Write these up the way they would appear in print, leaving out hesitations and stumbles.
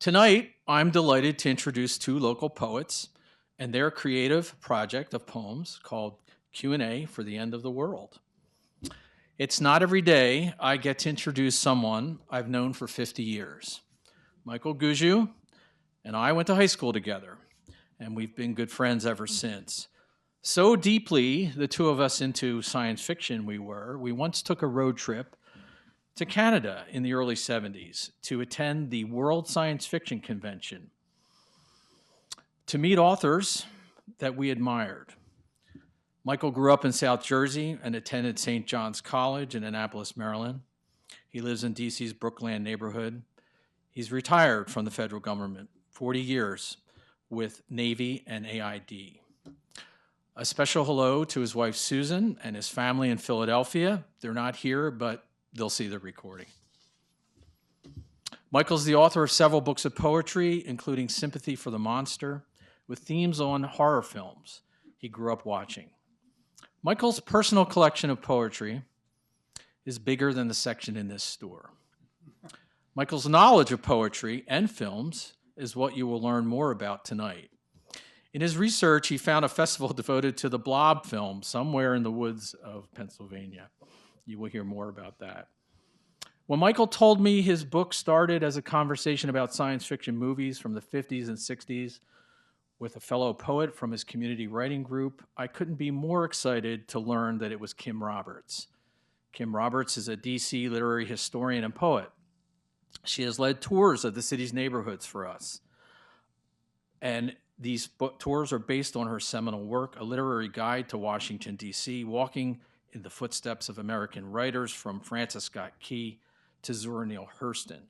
Tonight, I'm delighted to introduce two local poets and their creative project of poems called Q&A for the End of the World. It's not every day I get to introduce someone I've known for 50 years. Michael Gushue and I went to high school together, and we've been good friends ever since. So deeply, the two of us into science fiction we once took a road trip to Canada in the early 70s to attend the World Science Fiction Convention to meet authors that we admired. Michael grew up in South Jersey and attended St. John's College in Annapolis, Maryland. He lives in DC's Brookland neighborhood. He's retired from the federal government, 40 years with Navy and AID. A special hello to his wife, Susan, and his family in Philadelphia. They're not here, but they'll see the recording. Michael's the author of several books of poetry, including Sympathy for the Monster, with themes on horror films he grew up watching. Michael's personal collection of poetry is bigger than the section in this store. Michael's knowledge of poetry and films is what you will learn more about tonight. In his research, he found a festival devoted to the Blob film somewhere in the woods of Pennsylvania. You will hear more about that. When Michael told me his book started as a conversation about science fiction movies from the 50s and 60s with a fellow poet from his community writing group, I couldn't be more excited to learn that it was Kim Roberts. Kim Roberts is a DC literary historian and poet. She has led tours of the city's neighborhoods for us. And these book tours are based on her seminal work, A Literary Guide to Washington, D.C., walking in the footsteps of American writers from Francis Scott Key to Zora Neale Hurston.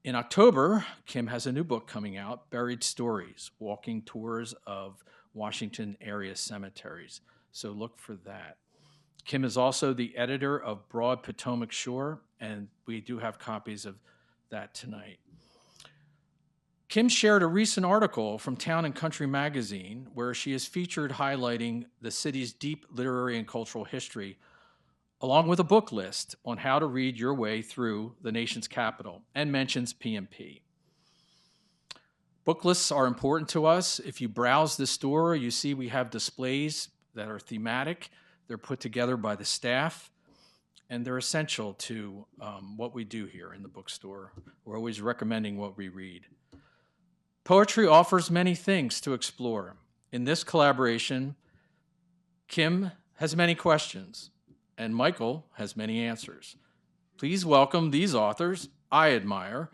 In October, Kim has a new book coming out, Buried Stories, walking tours of Washington area cemeteries. So look for that. Kim is also the editor of Broad Potomac Shore, and we do have copies of that tonight. Kim shared a recent article from Town and Country magazine where she is featured highlighting the city's deep literary and cultural history, along with a book list on how to read your way through the nation's capital, and mentions PMP. Book lists are important to us. If you browse the store, you see we have displays that are thematic. They're put together by the staff, and they're essential to what we do here in the bookstore. We're always recommending what we read. Poetry offers many things to explore. In this collaboration, Kim has many questions, and Michael has many answers. Please welcome these authors I admire,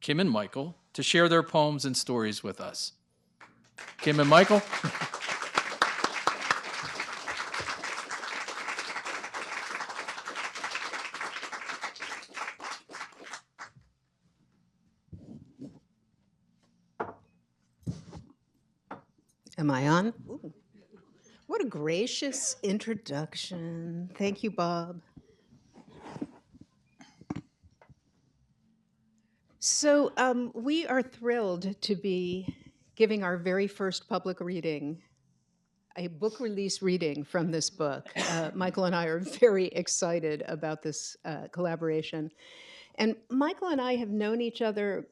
Kim and Michael, to share their poems and stories with us. Kim and Michael. Am I on? Ooh. What a gracious introduction. Thank you, Bob. So we are thrilled to be giving our very first public reading, a book release reading from this book. Michael and I are very excited about this collaboration. And Michael and I have known each other.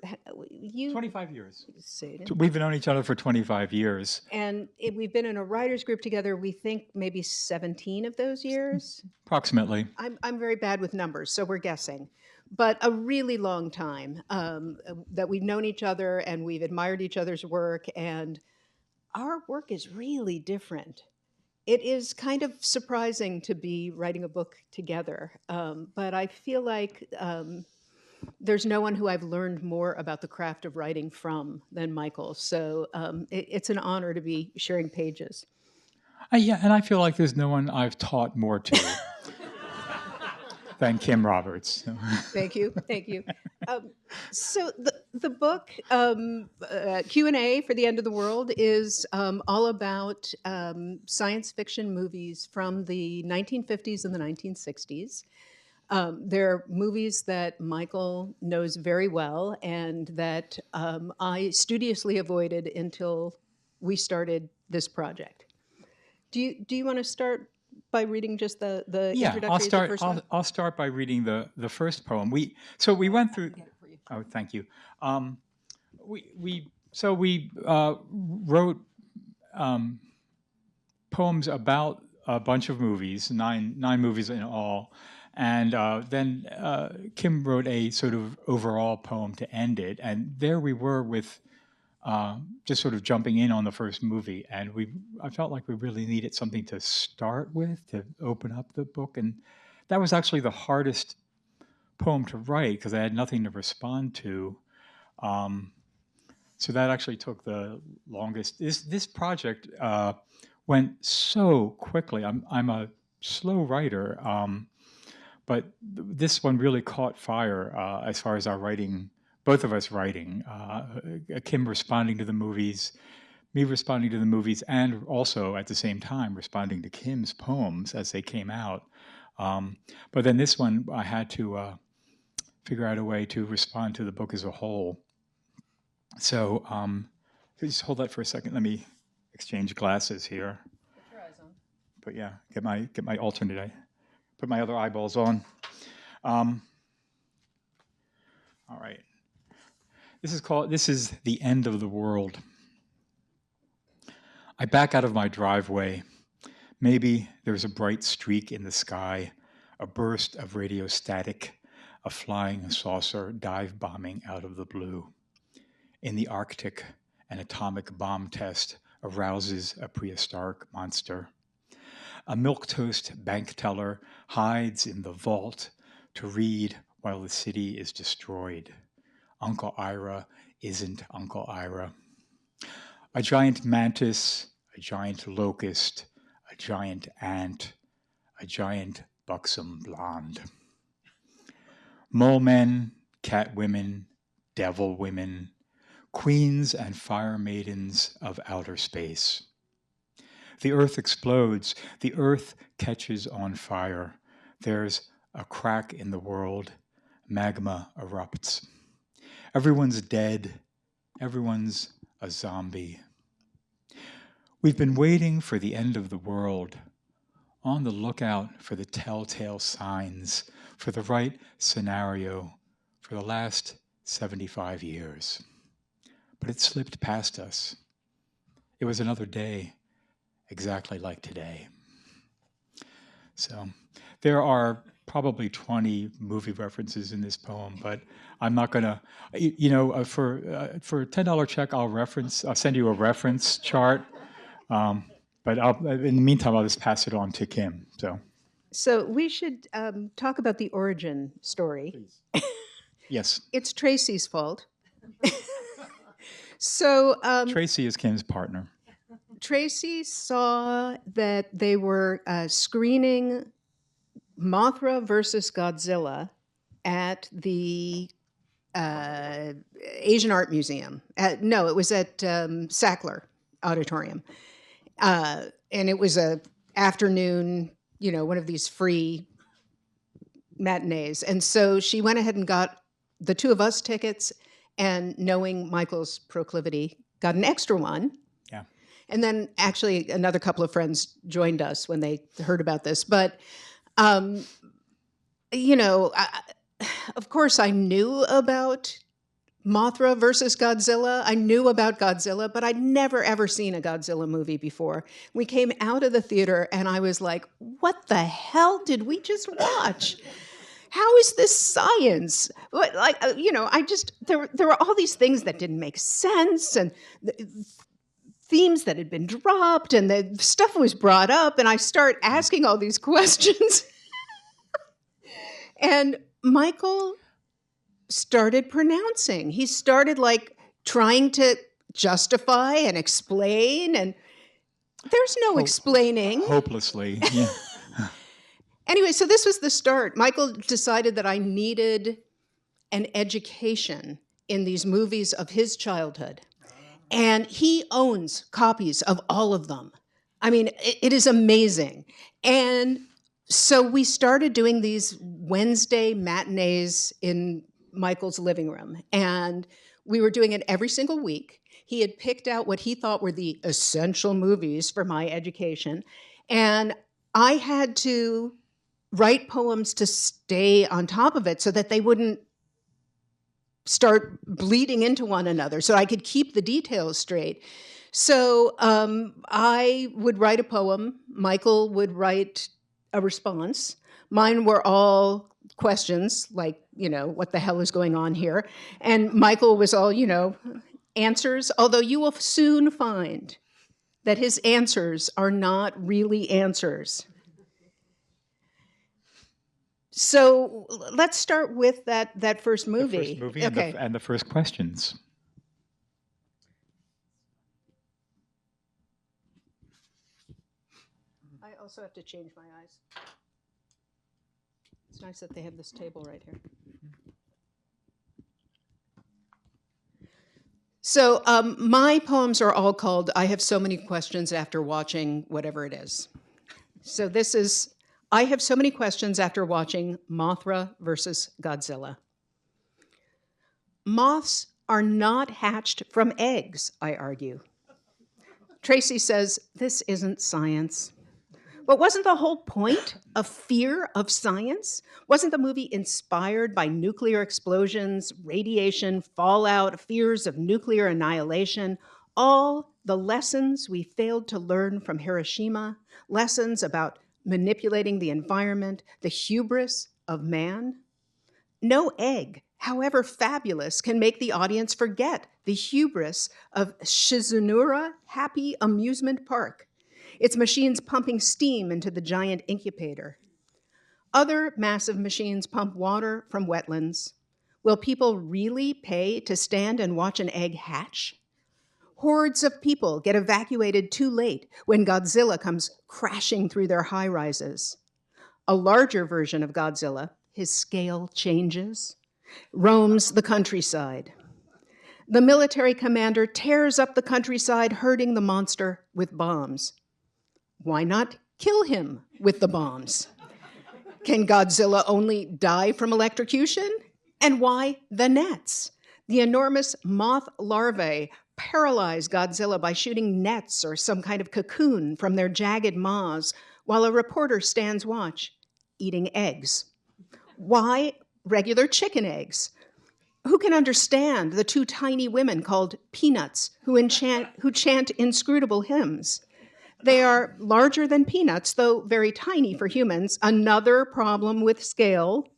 25 years. Say it. We've known each other for 25 years. And we've been in a writers group together, we think maybe 17 of those years. Approximately. I'm very bad with numbers, so we're guessing. But a really long time that we've known each other and we've admired each other's work. And our work is really different. It is kind of surprising to be writing a book together. But I feel like there's no one who I've learned more about the craft of writing from than Michael. So it's an honor to be sharing pages. Yeah, and I feel like there's no one I've taught more to than Kim Roberts. Thank you, thank you. So the book, Q&A for the End of the World, is all about science fiction movies from the 1950s and the 1960s. They're movies that Michael knows very well and that I studiously avoided until we started this project. Do you want to start by reading just the Yeah, introductory? I'll start by reading the first poem. We went through. Oh, thank you. We wrote poems about a bunch of movies, nine movies in all, and then Kim wrote a sort of overall poem to end it, and there we were with just sort of jumping in on the first movie, and I felt like we really needed something to start with to open up the book, and that was actually the hardest poem to write because I had nothing to respond to. So that actually took the longest. This project went so quickly. I'm a slow writer, but this one really caught fire as far as our writing. Both of us writing, Kim responding to the movies, me responding to the movies, and also at the same time responding to Kim's poems as they came out. But then this one, I had to figure out a way to respond to the book as a whole. So just hold that for a second. Let me exchange glasses here. Put your eyes on. But yeah, get my alternate eye. Put my other eyeballs on. All right. This is The End of the World. I back out of my driveway. Maybe there's a bright streak in the sky, a burst of radio static, a flying saucer dive bombing out of the blue. In the Arctic, an atomic bomb test arouses a prehistoric monster. A milquetoast bank teller hides in the vault to read while the city is destroyed. Uncle Ira isn't Uncle Ira. A giant mantis, a giant locust, a giant ant, a giant buxom blonde. Mole men, cat women, devil women, queens and fire maidens of outer space. The earth explodes, the earth catches on fire. There's a crack in the world, magma erupts. Everyone's dead, everyone's a zombie. We've been waiting for the end of the world, on the lookout for the telltale signs, for the right scenario, for the last 75 years. But it slipped past us. It was another day, exactly like today. So there are probably 20 movie references in this poem, but I'm not gonna, for a $10 check, I'll send you a reference chart. But in the meantime, I'll just pass it on to Kim. So we should talk about the origin story. Please. Yes. It's Tracy's fault. So Tracy is Kim's partner. Tracy saw that they were screening Mothra versus Godzilla at the Asian Art Museum. No, it was at Sackler Auditorium. And it was a afternoon, one of these free matinees. And so she went ahead and got the two of us tickets, and knowing Michael's proclivity, got an extra one. Yeah. And then actually another couple of friends joined us when they heard about this. But, of course I knew about Mothra versus Godzilla. I knew about Godzilla, but I'd never, ever seen a Godzilla movie before. We came out of the theater and I was like, what the hell did we just watch? How is this science? There were all these things that didn't make sense, and themes that had been dropped, and the stuff was brought up, and I start asking all these questions. And Michael started pronouncing. He started trying to justify and explain, and there's no explaining. Hopelessly, yeah. Anyway, so this was the start. Michael decided that I needed an education in these movies of his childhood. And he owns copies of all of them. I mean, it is amazing. And so we started doing these Wednesday matinees in Michael's living room. And we were doing it every single week. He had picked out what he thought were the essential movies for my education. And I had to write poems to stay on top of it so that they wouldn't start bleeding into one another so I could keep the details straight. So I would write a poem. Michael would write a response. Mine were all questions like, what the hell is going on here? And Michael was all, answers, although you will soon find that his answers are not really answers. So let's start with that first movie. The first movie Okay. and the first questions. I also have to change my eyes. It's nice that they have this table right here. So my poems are all called I Have So Many Questions After Watching whatever it is. So this is I Have So Many Questions After Watching Mothra versus Godzilla. Moths are not hatched from eggs, I argue. Tracy says, this isn't science. But wasn't the whole point of fear of science? Wasn't the movie inspired by nuclear explosions, radiation, fallout, fears of nuclear annihilation? All the lessons we failed to learn from Hiroshima, lessons about manipulating the environment, the hubris of man? No egg, however fabulous, can make the audience forget the hubris of Shizunura Happy Amusement Park. Its machines pumping steam into the giant incubator. Other massive machines pump water from wetlands. Will people really pay to stand and watch an egg hatch? Hordes of people get evacuated too late when Godzilla comes crashing through their high-rises. A larger version of Godzilla, his scale changes, roams the countryside. The military commander tears up the countryside, herding the monster with bombs. Why not kill him with the bombs? Can Godzilla only die from electrocution? And why the nets? The enormous moth larvae paralyze Godzilla by shooting nets or some kind of cocoon from their jagged maws while a reporter stands watch, eating eggs. Why regular chicken eggs? Who can understand the two tiny women called peanuts who chant inscrutable hymns? They are larger than peanuts, though very tiny for humans. Another problem with scale.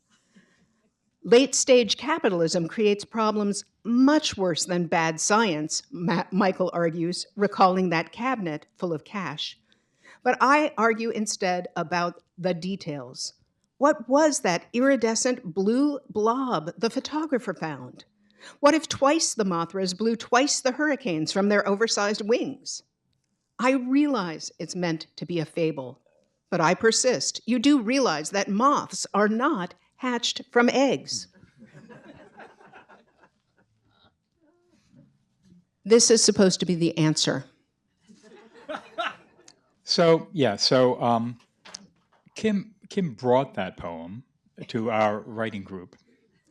Late-stage capitalism creates problems much worse than bad science, Michael argues, recalling that cabinet full of cash. But I argue instead about the details. What was that iridescent blue blob the photographer found? What if twice the Mothras blew twice the hurricanes from their oversized wings? I realize it's meant to be a fable, but I persist. You do realize that moths are not hatched from eggs. This is supposed to be the answer. So Kim brought that poem to our writing group,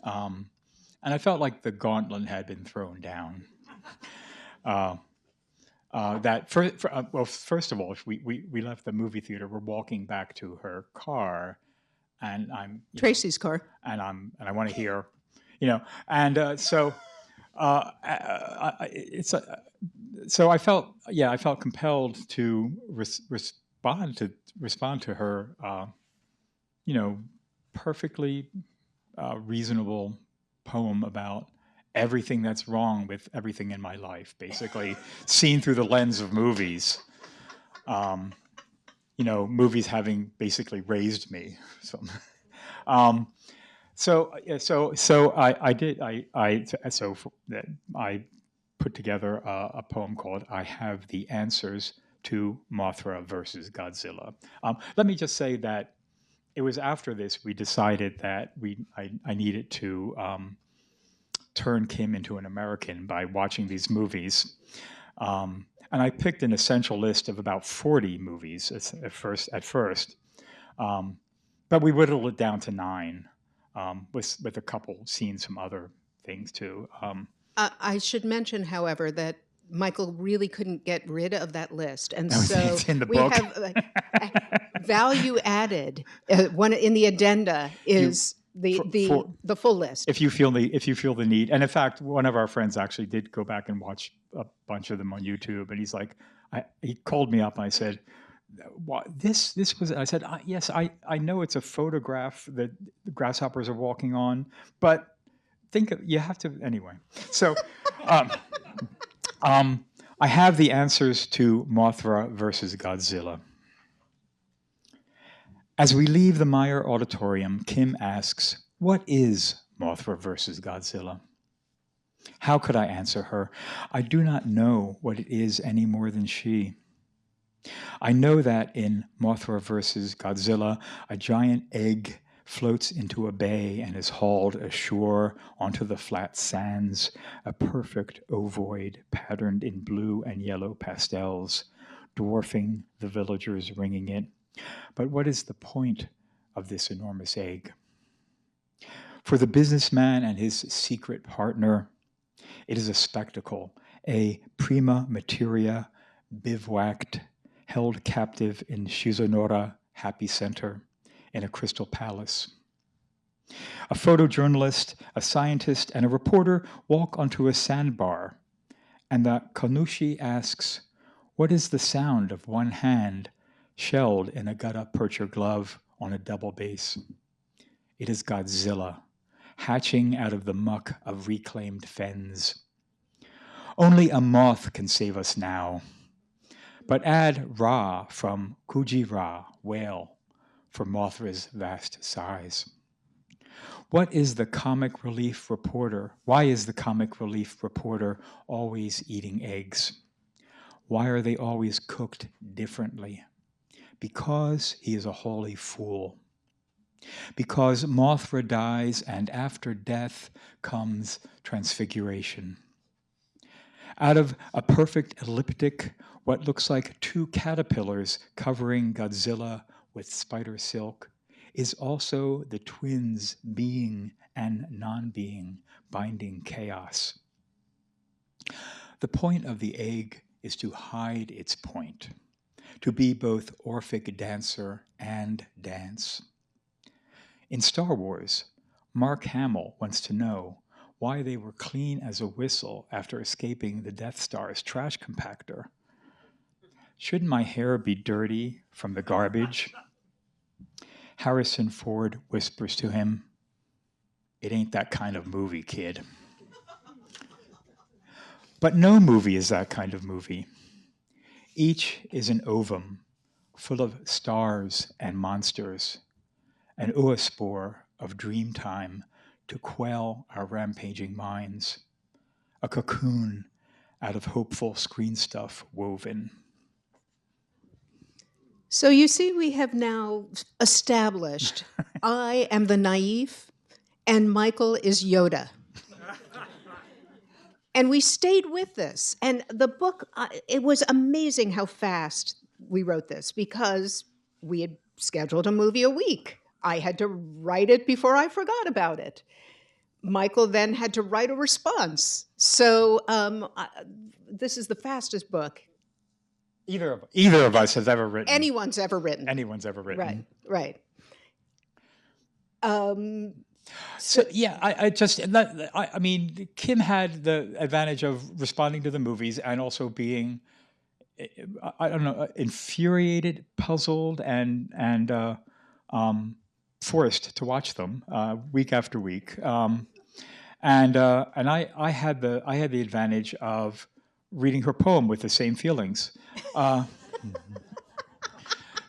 and I felt like the gauntlet had been thrown down. First of all, we left the movie theater. We're walking back to her car, and I'm Tracy's car, and I want to hear, so I felt compelled to respond to her, perfectly reasonable poem about everything that's wrong with everything in my life, basically seen through the lens of movies. Movies having basically raised me. I put together a poem called "I Have the Answers to Mothra versus Godzilla." Let me just say that it was after this we decided that I needed to turn Kim into an American by watching these movies. And I picked an essential list of about 40 movies at first. But we whittled it down to 9, with a couple seeing some other things too. I should mention, however, that Michael really couldn't get rid of that list. And so it's in the we book. have value added. One in the addenda is the full list. If you feel the need. And in fact, one of our friends actually did go back and watch a bunch of them on YouTube, and he's like, he called me up and I said, "What this was?" I said, "Yes, I know it's a photograph that the grasshoppers are walking on, but you have to anyway." So, I have the answers to Mothra versus Godzilla. As we leave the Meyer Auditorium, Kim asks, "What is Mothra versus Godzilla?" How could I answer her? I do not know what it is any more than she. I know that in Mothra versus Godzilla, a giant egg floats into a bay and is hauled ashore onto the flat sands, a perfect ovoid patterned in blue and yellow pastels, dwarfing the villagers ringing it. But what is the point of this enormous egg? For the businessman and his secret partner, it is a spectacle, a prima materia bivouacked, held captive in Shizunora Happy Center in a crystal palace. A photojournalist, a scientist, and a reporter walk onto a sandbar, and the Kanushi asks, "What is the sound of one hand shelled in a gutta percha glove on a double bass?" It is Godzilla, hatching out of the muck of reclaimed fens. Only a moth can save us now. But add Ra from Kuji-Ra, whale, for Mothra's vast size. What is the comic relief reporter? Why is the comic relief reporter always eating eggs? Why are they always cooked differently? Because he is a holy fool. Because Mothra dies, and after death comes transfiguration. Out of a perfect elliptic, what looks like two caterpillars covering Godzilla with spider silk, is also the twins' being and non-being binding chaos. The point of the egg is to hide its point, to be both Orphic dancer and dance. In Star Wars, Mark Hamill wants to know why they were clean as a whistle after escaping the Death Star's trash compactor. Shouldn't my hair be dirty from the garbage? Harrison Ford whispers to him, "It ain't that kind of movie, kid." But no movie is that kind of movie. Each is an ovum full of stars and monsters, an oospore of dream time to quell our rampaging minds, a cocoon out of hopeful screen stuff woven. So you see, we have now established I am the naive and Michael is Yoda. And we stayed with this. And the book, it was amazing how fast we wrote this because we had scheduled a movie a week. I had to write it before I forgot about it. Michael then had to write a response. So this is the fastest book Either of us has ever written. anyone's ever written. Anyone's ever written. Right. So yeah, I mean, Kim had the advantage of responding to the movies and also being, I don't know, infuriated, puzzled, and forced to watch them week after week. And I had the advantage of reading her poem with the same feelings.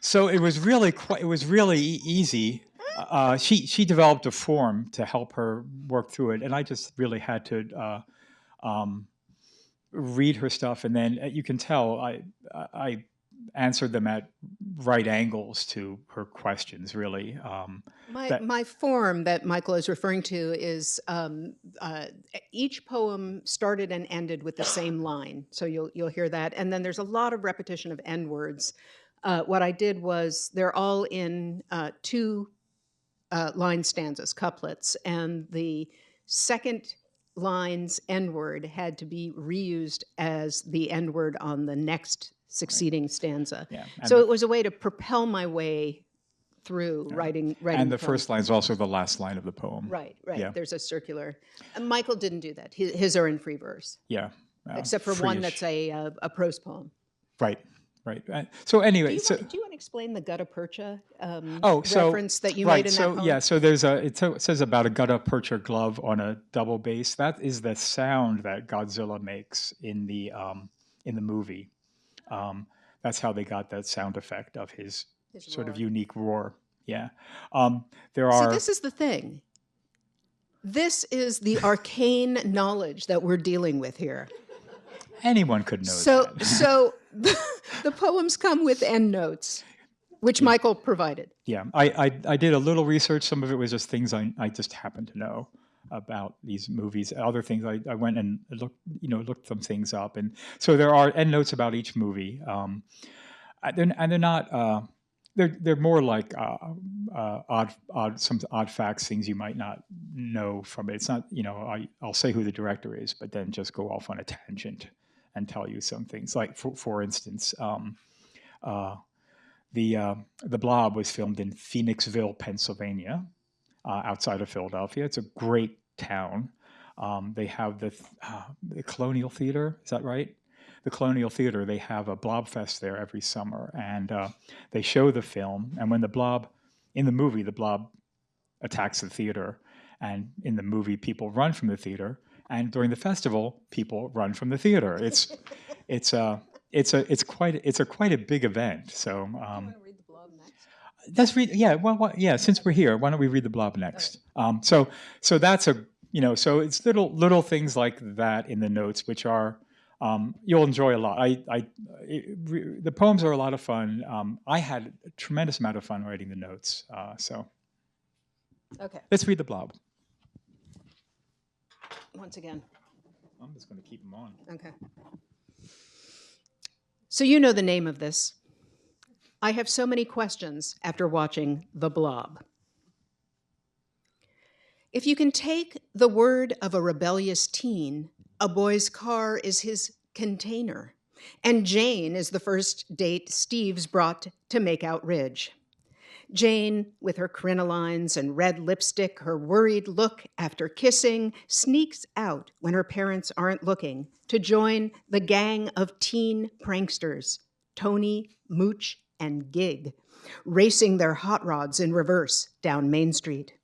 So it was really easy. She developed a form to help her work through it, and I just really had to read her stuff, and then you can tell I answered them at right angles to her questions. Really, My form that Michael is referring to is each poem started and ended with the same line, so you'll hear that, and then there's a lot of repetition of end words. What I did was they're all in two line stanzas, couplets, and the second line's end word had to be reused as the end word on the next succeeding stanza. Yeah, so it was a way to propel my way through writing. And the poems. first line is also the last line of the poem. Right. Yeah. There's a circular. And Michael didn't do that. His are in free verse, Yeah. except for one free-ish. that's a prose poem. Right. So anyway, Do you want to explain the gutta percha so reference that you right, made in so that poem? yeah, so there's it says about a gutta percha glove on a double bass. That is the sound that Godzilla makes in the movie. That's how they got that sound effect of his sort of roar. unique roar. Yeah, there See, are. this is the thing. This is the arcane knowledge that we're dealing with here. Anyone could know that. So the poems come with endnotes, which Michael provided. Yeah, I did a little research. Some of it was just things I just happened to know about these movies. Other things I went and looked some things up, and so there are endnotes about each movie. They're not. They're more like some odd facts, things you might not know from it. It's not I'll say who the director is, but then just go off on a tangent and tell you some things. Like for instance, the Blob was filmed in Phoenixville, Pennsylvania, outside of Philadelphia. It's a great town. They have the Colonial Theater. Is that right? The Colonial Theater. They have a Blob Fest there every summer, and they show the film. And when in the movie, the Blob attacks the theater, and in the movie, people run from the theater. And during the festival, people run from the theater. It's quite a big event. So. You want to read the Blob next? Let's read. Yeah. Well, yeah. Since we're here, why don't we read the Blob next? Right. So that's so it's little things like that in the notes, which are you'll enjoy a lot. The poems are a lot of fun. I had a tremendous amount of fun writing the notes. So Okay. let's read the Blob. Once again. I'm just going to keep them on. Okay. So you know the name of this. I have so many questions after watching The Blob. If you can take the word of a rebellious teen, a boy's car is his container, and Jane is the first date Steve's brought to Makeout Ridge. Jane, with her crinolines and red lipstick, her worried look after kissing, sneaks out when her parents aren't looking to join the gang of teen pranksters, Tony, Mooch, and Gig, racing their hot rods in reverse down Main Street.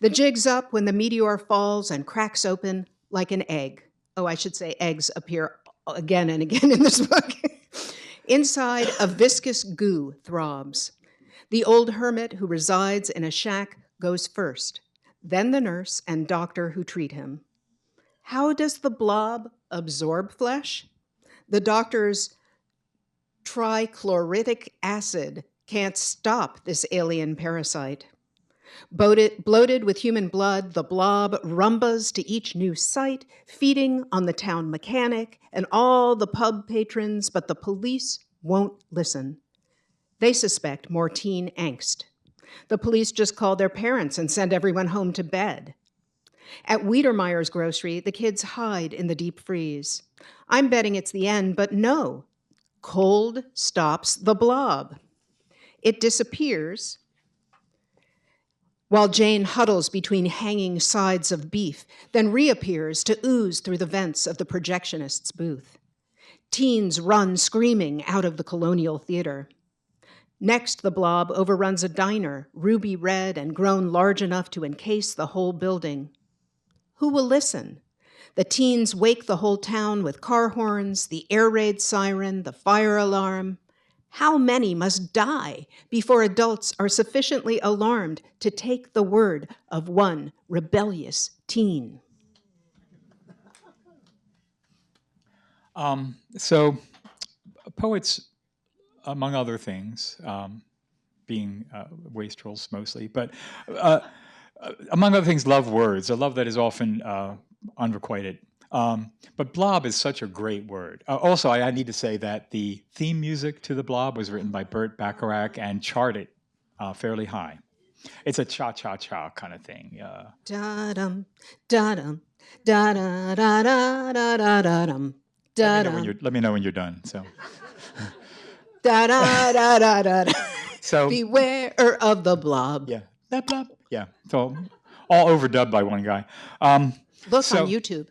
The jig's up when the meteor falls and cracks open like an egg. Oh, I should say eggs appear again and again in this book. Inside, a viscous goo throbs. The old hermit who resides in a shack goes first, then the nurse and doctor who treat him. How does the blob absorb flesh? The doctor's trichloritic acid can't stop this alien parasite. Bloated with human blood, the blob rumbas to each new site, feeding on the town mechanic and all the pub patrons, but the police won't listen. They suspect more teen angst. The police just call their parents and send everyone home to bed. At Wiedermeyer's grocery, the kids hide in the deep freeze. I'm betting it's the end, but no. Cold stops the blob. It disappears while Jane huddles between hanging sides of beef, then reappears to ooze through the vents of the projectionist's booth. Teens run screaming out of the Colonial Theater. Next, the blob overruns a diner, ruby red and grown large enough to encase the whole building. Who will listen? The teens wake the whole town with car horns, the air raid siren, the fire alarm. How many must die before adults are sufficiently alarmed to take the word of one rebellious teen? So poets, among other things, being wastrels mostly, but among other things, love words, a love that is often unrequited. But Blob is such a great word. Also, I need to say that the theme music to the Blob was written by Burt Bacharach and charted fairly high. It's a cha-cha-cha kind of thing. Da-dum, da-dum, da-da-da-da-da-da-dum. Let me know when you're done. So. Da-da-da-da-da. So Beware of the blob. yeah, blah, blah. Yeah, so all overdubbed by one guy. Look so, on YouTube.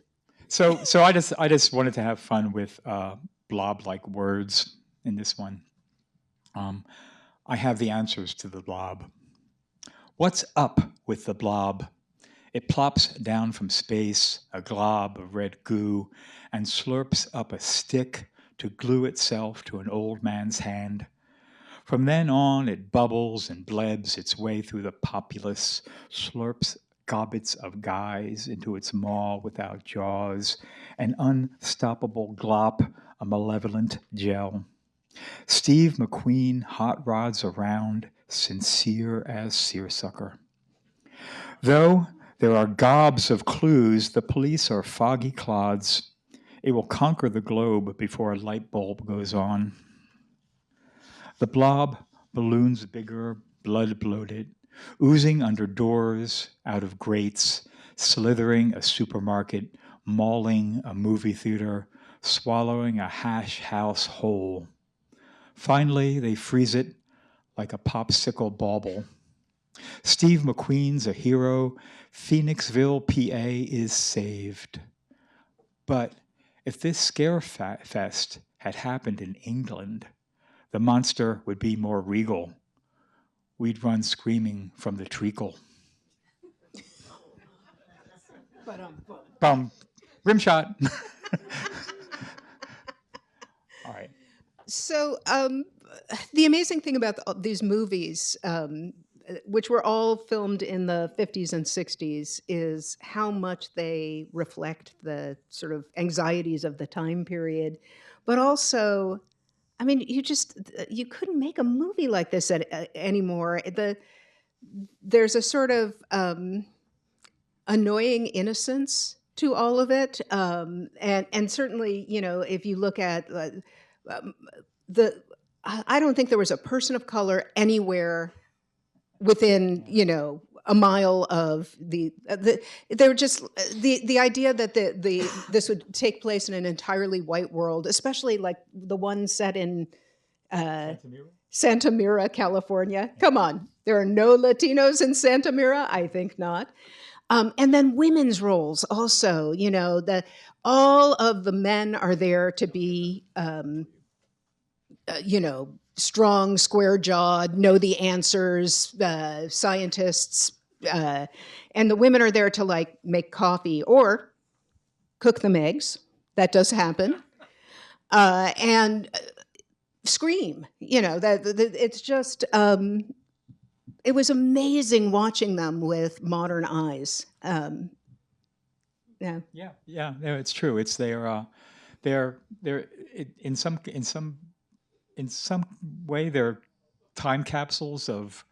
So I just wanted to have fun with blob-like words in this one. I have the answers to the blob. What's up with the blob? It plops down from space, a glob of red goo, and slurps up a stick to glue itself to an old man's hand. From then on, it bubbles and blebs its way through the populace, slurps gobbets of guys into its maw without jaws, an unstoppable glop, a malevolent gel. Steve McQueen hot rods around, sincere as seersucker. Though there are gobs of clues, the police are foggy clods. It will conquer the globe before a light bulb goes on. The blob balloons bigger, blood bloated, oozing under doors, out of grates, slithering a supermarket, mauling a movie theater, swallowing a hash house whole. Finally, they freeze it like a popsicle bauble. Steve McQueen's a hero. Phoenixville, PA is saved. But if this scare fest had happened in England, the monster would be more regal. We'd run screaming from the treacle. Bum. Rim shot. All right. So the amazing thing about these movies, which were all filmed in the 50s and 60s, is how much they reflect the sort of anxieties of the time period. But also, I mean, you couldn't make a movie like this anymore. There's a sort of annoying innocence to all of it. And certainly, if you look at I don't think there was a person of color anywhere within, a mile of they were just the idea that this would take place in an entirely white world, especially like the one set in Santa Mira, California. Come on, there are no Latinos in Santa Mira? I think not. And then women's roles also, all of the men are there to be, strong, square-jawed, know the answers, scientists, and the women are there to like make coffee or cook them eggs. That does happen, and scream. It's just. It was amazing watching them with modern eyes. Yeah. No, it's true. It's they're in some way they're time capsules of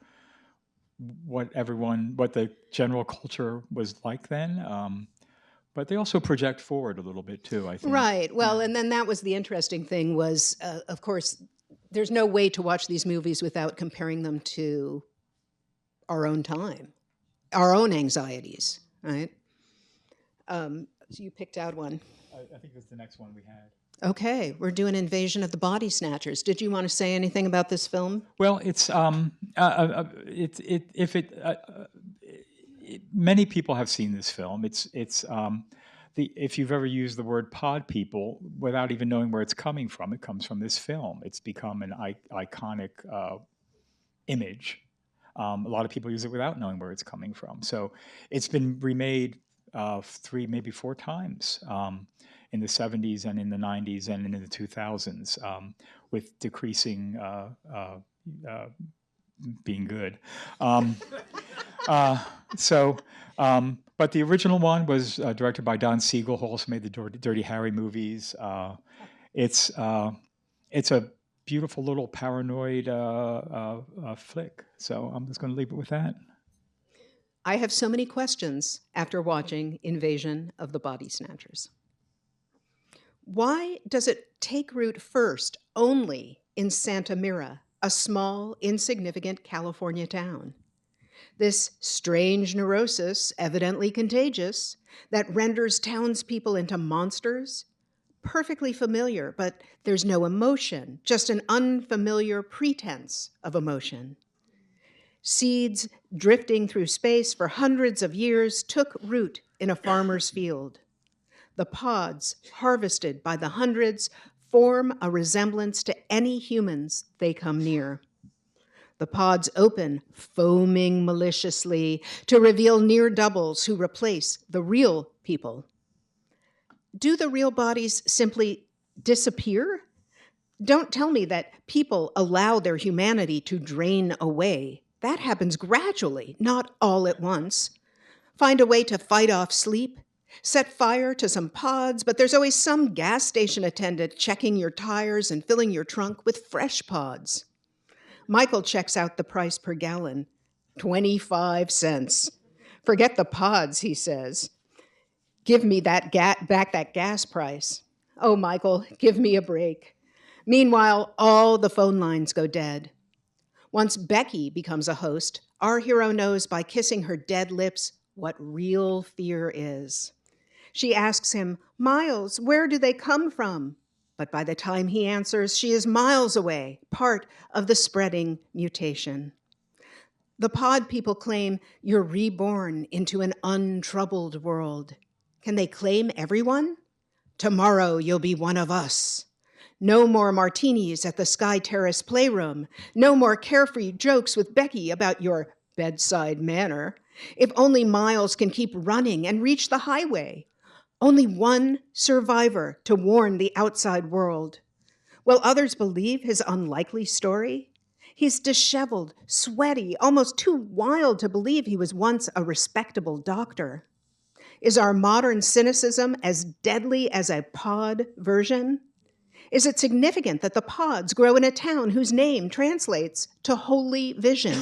what the general culture was like then. But they also project forward a little bit too, I think. Right. Well, and then that was the interesting thing was, of course, there's no way to watch these movies without comparing them to our own time, our own anxieties, right? So you picked out one. I think that's the next one we had. Okay, we're doing Invasion of the Body Snatchers. Did you want to say anything about this film? Well, many people have seen this film. If you've ever used the word pod people without even knowing where it's coming from, it comes from this film. It's become an iconic image. A lot of people use it without knowing where it's coming from. So it's been remade 3, maybe 4 times in the 70s and in the 90s and in the 2000s with decreasing being good. But the original one was directed by Don Siegel, who also made the Dirty Harry movies. It's a beautiful little paranoid flick. So I'm just going to leave it with that. I have so many questions after watching Invasion of the Body Snatchers. Why does it take root first only in Santa Mira, a small, insignificant California town? This strange neurosis, evidently contagious, that renders townspeople into monsters, perfectly familiar, but there's no emotion, just an unfamiliar pretense of emotion. Seeds drifting through space for hundreds of years took root in a farmer's field. The pods, harvested by the hundreds, form a resemblance to any humans they come near. The pods open, foaming maliciously, to reveal near doubles who replace the real people. Do the real bodies simply disappear? Don't tell me that people allow their humanity to drain away. That happens gradually, not all at once. Find a way to fight off sleep, set fire to some pods, but there's always some gas station attendant checking your tires and filling your trunk with fresh pods. Michael checks out the price per gallon, 25 cents. Forget the pods, he says. Give me back that gas price. Oh, Michael, give me a break. Meanwhile, all the phone lines go dead. Once Becky becomes a host, our hero knows by kissing her dead lips what real fear is. She asks him, "Miles, where do they come from?" But by the time he answers, she is miles away, part of the spreading mutation. The pod people claim you're reborn into an untroubled world. Can they claim everyone? Tomorrow you'll be one of us. No more martinis at the Sky Terrace playroom. No more carefree jokes with Becky about your bedside manner. If only Miles can keep running and reach the highway. Only one survivor to warn the outside world. Will others believe his unlikely story? He's disheveled, sweaty, almost too wild to believe he was once a respectable doctor. Is our modern cynicism as deadly as a pod version? Is it significant that the pods grow in a town whose name translates to holy vision?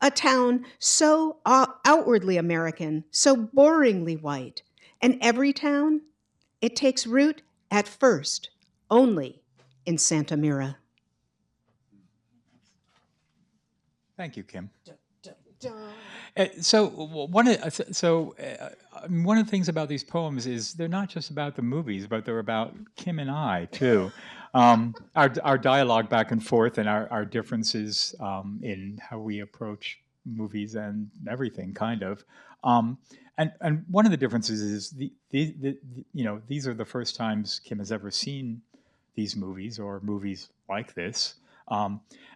A town so outwardly American, so boringly white. And every town, it takes root at first only in Santa Mira. Thank you, Kim. One of the things about these poems is they're not just about the movies, but they're about Kim and I too. Our dialogue back and forth and our differences in how we approach movies and everything, kind of. And one of the differences is these are the first times Kim has ever seen these movies or movies like this.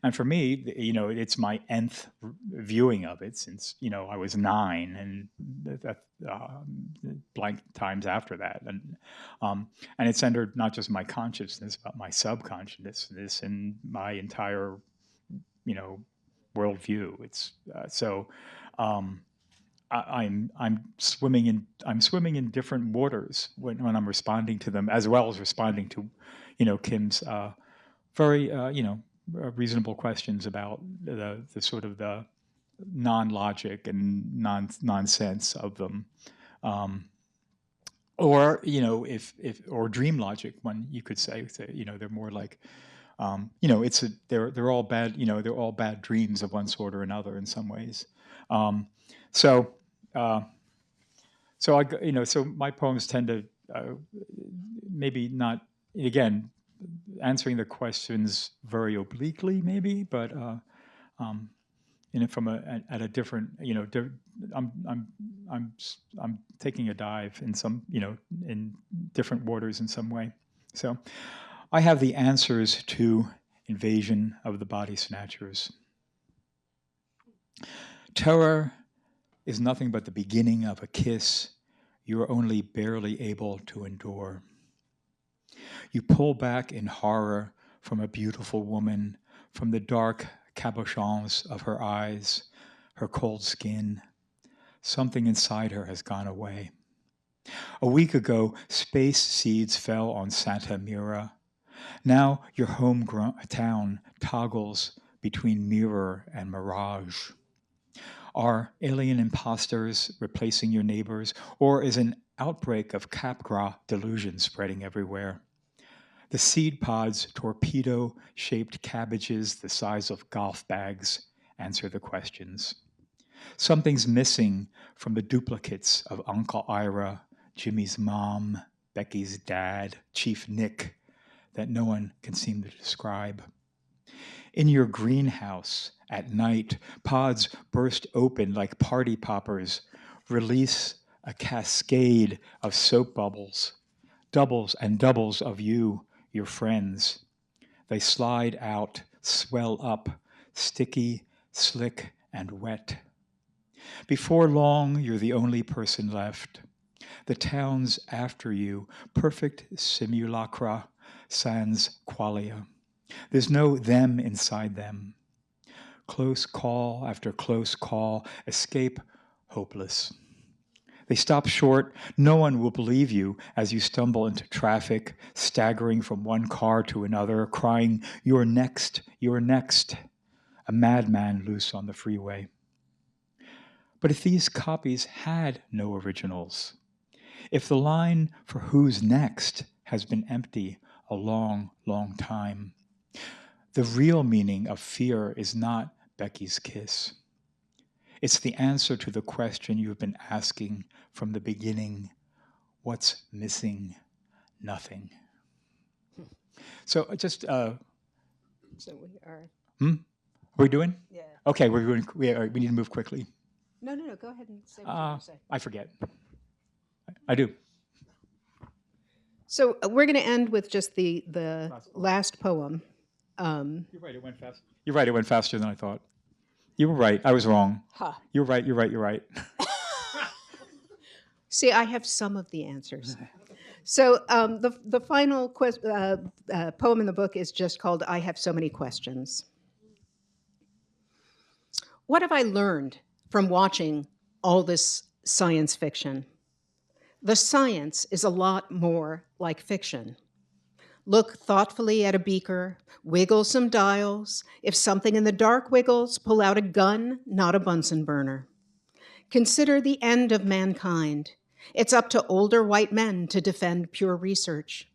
And for me, it's my nth viewing of it since, I was 9 and blank times after that. And it's entered not just my consciousness, but my subconsciousness and my entire, worldview. It's I'm swimming in different waters when I'm responding to them, as well as responding to, Kim's very, reasonable questions about the sort of the non-logic and nonsense of them, or or dream logic. When you could say they're more like, they're all bad. They're all bad dreams of one sort or another in some ways. So my poems tend to maybe not, again, answering the questions very obliquely, maybe, but from at a different, I'm taking a dive in some, in different waters in some way. So I have the answers to Invasion of the Body Snatchers. Terror is nothing but the beginning of a kiss you're only barely able to endure. You pull back in horror from a beautiful woman, from the dark cabochons of her eyes, her cold skin. Something inside her has gone away. A week ago, space seeds fell on Santa Mira. Now your hometown toggles between mirror and mirage. Are alien imposters replacing your neighbors, or is an outbreak of Capgras delusion spreading everywhere? The seed pods, torpedo-shaped cabbages the size of golf bags, answer the questions. Something's missing from the duplicates of Uncle Ira, Jimmy's mom, Becky's dad, Chief Nick, that no one can seem to describe. In your greenhouse at night, pods burst open like party poppers, release a cascade of soap bubbles, doubles and doubles of you, your friends. They slide out, swell up, sticky, slick, and wet. Before long, you're the only person left. The town's after you, perfect simulacra, sans qualia. There's no them inside them. Close call after close call, escape hopeless. They stop short. No one will believe you as you stumble into traffic, staggering from one car to another, crying, "You're next, you're next," a madman loose on the freeway. But if these copies had no originals, if the line for who's next has been empty a long, long time, the real meaning of fear is not Becky's kiss. It's the answer to the question you've been asking from the beginning. What's missing? Nothing. So just... So we are... Are we doing? Yeah. Okay, we need to move quickly. No, go ahead and say what you want to say. I forget. I do. So we're going to end with just the last poem. You're right, it went fast. You're right, it went faster than I thought. You were right, I was wrong. Huh. You're right. See, I have some of the answers. So the final poem in the book is just called "I Have So Many Questions." What have I learned from watching all this science fiction? The science is a lot more like fiction. Look thoughtfully at a beaker, wiggle some dials. If something in the dark wiggles, pull out a gun, not a Bunsen burner. Consider the end of mankind. It's up to older white men to defend pure research.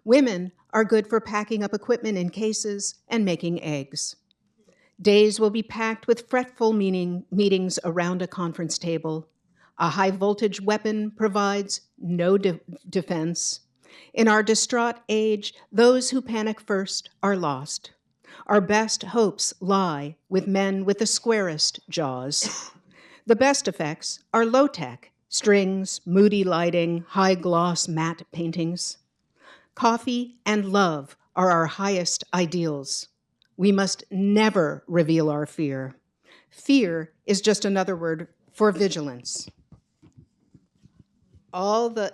Women are good for packing up equipment in cases and making eggs. Days will be packed with fretful meetings around a conference table. A high-voltage weapon provides no defense. In our distraught age, those who panic first are lost. Our best hopes lie with men with the squarest jaws. The best effects are low-tech, strings, moody lighting, high-gloss matte paintings. Coffee and love are our highest ideals. We must never reveal our fear. Fear is just another word for vigilance. All the...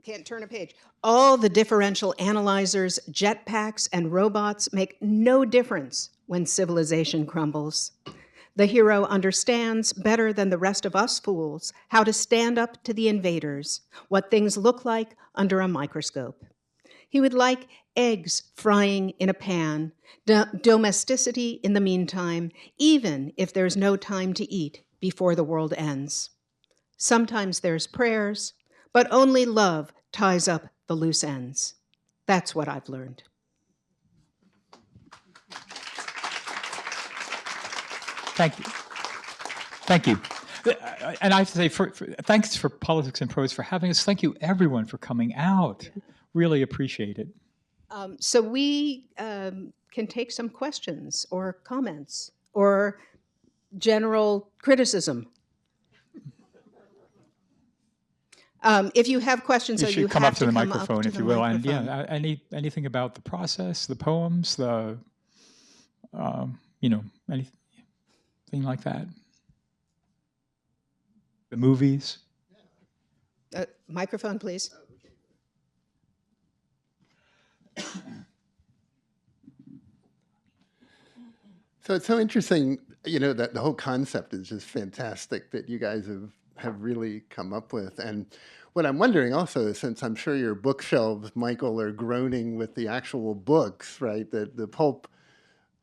can't turn a page. All the differential analyzers, jetpacks, and robots make no difference when civilization crumbles. The hero understands better than the rest of us fools how to stand up to the invaders, what things look like under a microscope. He would like eggs frying in a pan, domesticity in the meantime, even if there's no time to eat before the world ends. Sometimes there's prayers, but only love ties up the loose ends. That's what I've learned. Thank you. Thank you. And I have to say, thanks for Politics and Prose for having us. Thank you, everyone, for coming out. Really appreciate it. So we can take some questions or comments or general criticism. If you have questions, you so should you come have up to the come microphone, up to if the you will. microphone. And yeah, anything about the process, the poems, the anything like that. The movies. Microphone, please. So it's so interesting, that the whole concept is just fantastic that you guys have really come up with. And what I'm wondering also is, since I'm sure your bookshelves, Michael, are groaning with the actual books, right? The pulp,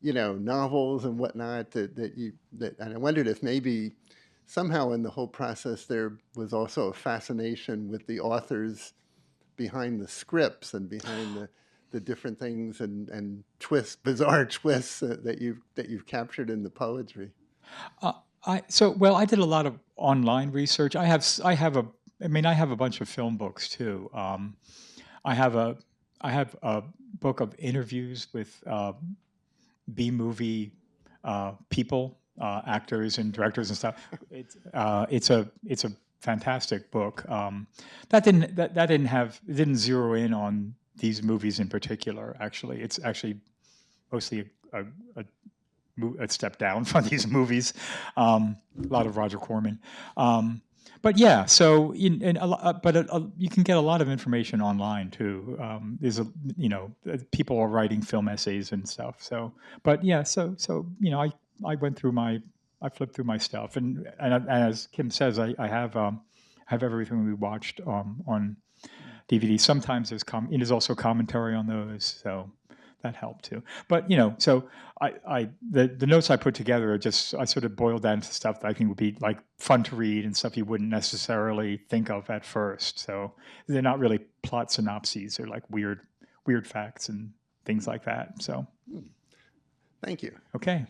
novels and whatnot and I wondered if maybe somehow in the whole process there was also a fascination with the authors behind the scripts and behind the different things and twists, bizarre twists that you've captured in the poetry. I did a lot of online research. I have I mean, I have a bunch of film books too. I have a book of interviews with B-movie people, actors and directors and stuff. It's a fantastic book. That didn't zero in on these movies in particular. Actually, it's actually mostly a step down from these movies. A lot of Roger Corman. But yeah, so you can get a lot of information online too. There's people are writing film essays and stuff. So, but yeah, so I flipped through my stuff, and as Kim says, I have everything we watched on DVD. Sometimes there's also commentary on those, so that helped too. But so the notes I put together are I sort of boiled down to stuff that I think would be like fun to read and stuff you wouldn't necessarily think of at first. So they're not really plot synopses; they're like weird facts and things like that. So, thank you. Okay.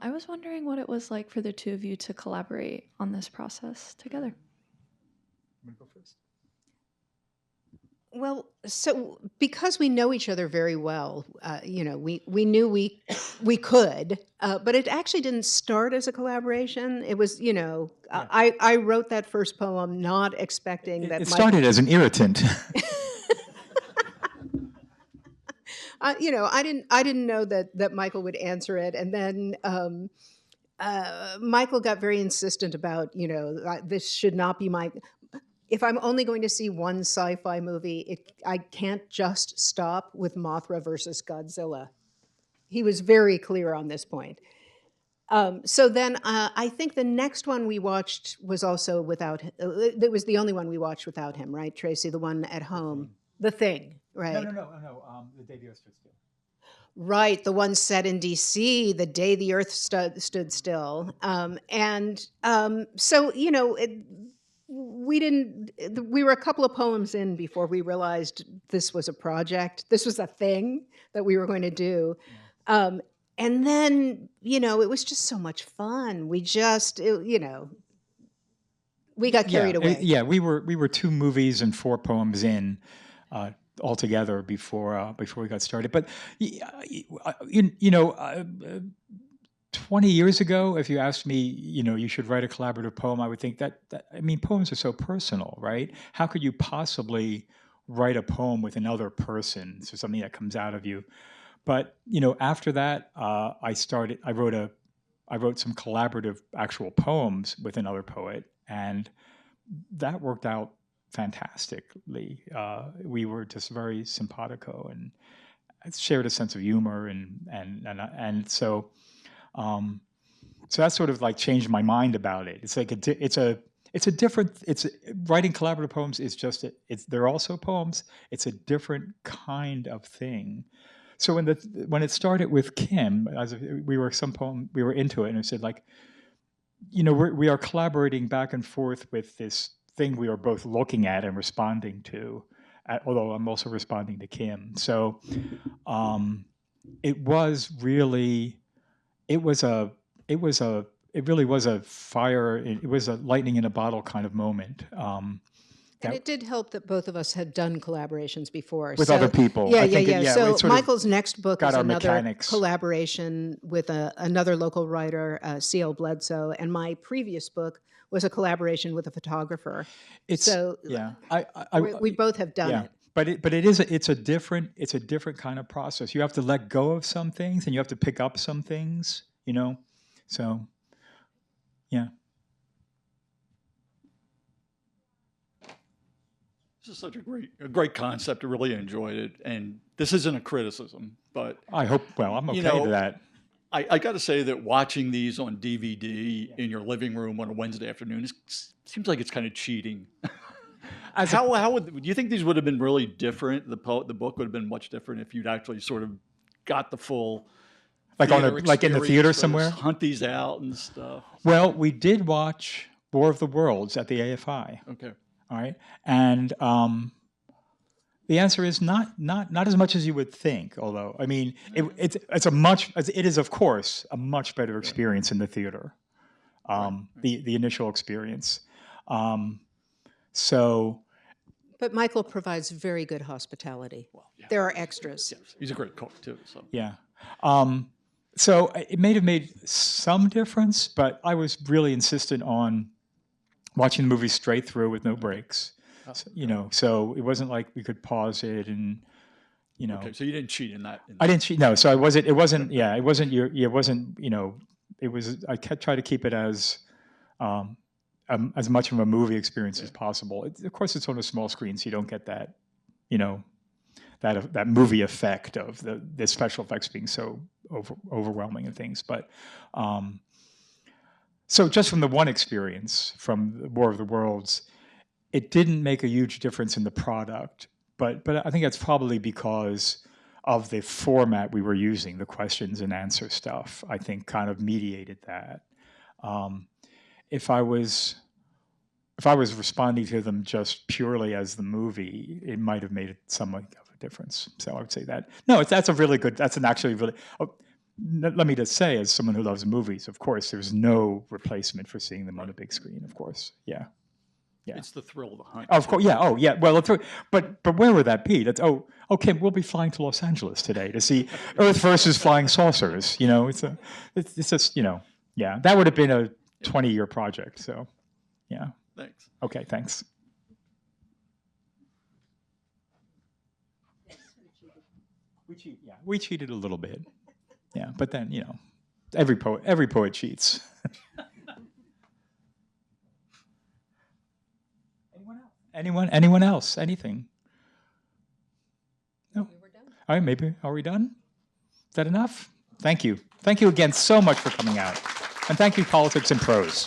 I was wondering what it was like for the two of you to collaborate on this process together. I'm gonna go first. Well, so because we know each other very well, we knew we could, but it actually didn't start as a collaboration. It was, I wrote that first poem not expecting that. It started as an irritant. I didn't know that Michael would answer it, and then Michael got very insistent about this should not be my. If I'm only going to see one sci-fi movie, I can't just stop with Mothra versus Godzilla. He was very clear on this point. So then I think the next one we watched was also without. It was the only one we watched without him, right, Tracy? The one at home, The Thing. Right. No. The Day the Earth Stood Still. Right, the one set in D.C. the day the Earth stood still, so we were a couple of poems in before we realized this was a project. This was a thing that we were going to do, and then it was just so much fun. We just we got carried away. Yeah, we were 2 movies and 4 poems in. Altogether before we got started. But 20 years ago, if you asked me, you should write a collaborative poem, I would think that poems are so personal, right? How could you possibly write a poem with another person? So something that comes out of you. But after that, I wrote some collaborative actual poems with another poet, and that worked out fantastically. We were just very simpatico and shared a sense of humor, and so that sort of like changed my mind about it. It's like writing collaborative poems is just they're also poems. It's a different kind of thing. So when it started with Kim, we were into it, and I said like, we are collaborating back and forth with this thing we are both looking at and responding to, although I'm also responding to Kim. So it really was a fire. It was a lightning in a bottle kind of moment. And it did help that both of us had done collaborations before. With other people. Yeah. So Michael's next book is another mechanics. Collaboration with another local writer, C.L. Bledsoe, and my previous book was a collaboration with a photographer. We both have done it. But it's a different kind of process. You have to let go of some things, and you have to pick up some things. So yeah. This is such a great concept. I really enjoyed it, and this isn't a criticism, but I hope. Well, I'm okay with that. I got to say that watching these on DVD in your living room on a Wednesday afternoon seems like it's kind of cheating. Do you think these would have been really different? The book would have been much different if you'd actually sort of got the full, like in the theater somewhere, hunt these out and stuff. Well, we did watch War of the Worlds at the AFI. Okay. All right, and The answer is not as much as you would think. Although, I mean, it is of course a much better experience in the theater. The initial experience. So. But Michael provides very good hospitality. Well, yeah. There are extras. Yes, he's a great cook too. So. Yeah. So it may have made some difference, but I was really insistent on watching the movie straight through with no breaks. So, so it wasn't like we could pause it and, Okay, so you didn't cheat in that. I didn't cheat. No, so it wasn't. I tried to keep it as much of a movie experience as possible. Of course, it's on a small screen, so you don't get that, that movie effect of the special effects being so overwhelming and things. But so just from the one experience from the War of the Worlds, it didn't make a huge difference in the product. But I think that's probably because of the format we were using, the questions and answer stuff. I think kind of mediated that. If I was responding to them just purely as the movie, it might have made somewhat of a difference. So I would say that. No, that's actually really. Let me just say, as someone who loves movies, of course, there's no replacement for seeing them on a big screen. Of course, yeah. It's the thrill of the hunt. Of course, yeah. Oh, yeah. Well, but where would that be? That's okay. We'll be flying to Los Angeles today to see Earth versus flying saucers. It's just yeah. That would have been a 20-year project. So, yeah. Thanks. Okay. Thanks. We cheated a little bit. Yeah, but then every poet cheats. Anyone else? Anything? No. We're done. All right, maybe. Are we done? Is that enough? Thank you. Thank you again so much for coming out. And thank you, Politics and Prose.